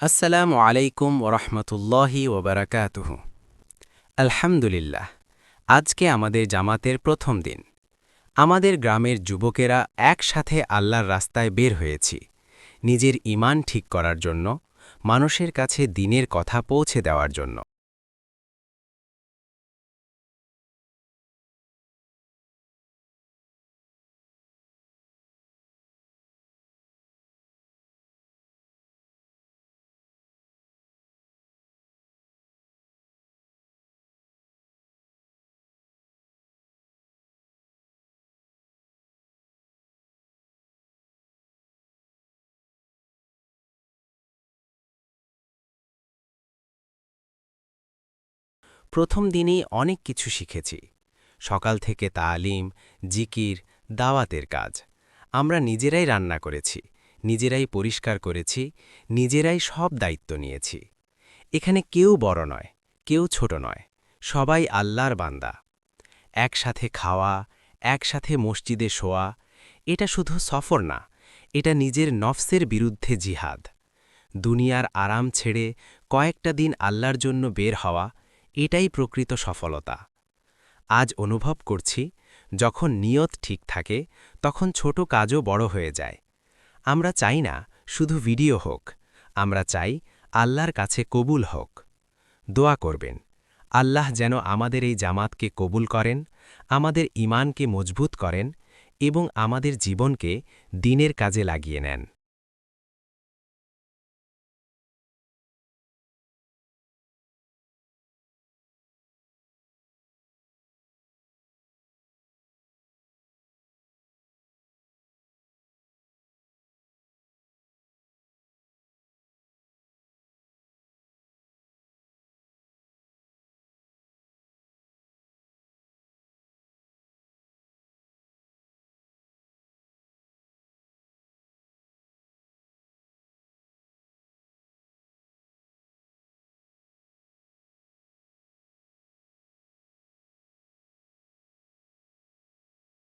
আসসালামু আলাইকুম ওরহমতুল্লাহি ওবরাকাতুহু। আলহামদুলিল্লাহ, আজকে আমাদের জামাতের প্রথম দিন। আমাদের গ্রামের যুবকেরা একসাথে আল্লাহর রাস্তায় বের হয়েছি, নিজের ঈমান ঠিক করার জন্য, মানুষের কাছে দ্বীনের কথা পৌঁছে দেওয়ার জন্য। প্রথম দিনেই অনেক কিছু শিখেছি। সকাল থেকে তালিম, জিকির, দাওয়াতের কাজ। আমরা নিজেরাই রান্না করেছি, নিজেরাই পরিষ্কার করেছি, নিজেরাই সব দায়িত্ব নিয়েছি। এখানে কেউ বড় নয়, কেউ ছোট নয়, সবাই আল্লাহর বান্দা। একসাথে খাওয়া, একসাথে মসজিদে শোয়া, এটা শুধু সফর না, এটা নিজের নফসের বিরুদ্ধে জিহাদ। দুনিয়ার আরাম ছেড়ে কয়েকটা দিন আল্লাহর জন্য বের হওয়া, এটাই প্রকৃত সফলতা। আজ অনুভব করছি, যখন নিয়ত ঠিক থাকে তখন ছোট কাজও বড় হয়ে যায়। আমরা চাই না শুধু ভিডিও হোক, আমরা চাই আল্লাহর কাছে কবুল হোক। দোয়া করবেন, আল্লাহ যেন আমাদের এই জামাতকে কবুল করেন, আমাদের ঈমানকে মজবুত করেন এবং আমাদের জীবনকে দ্বীনের কাজে লাগিয়ে নেন।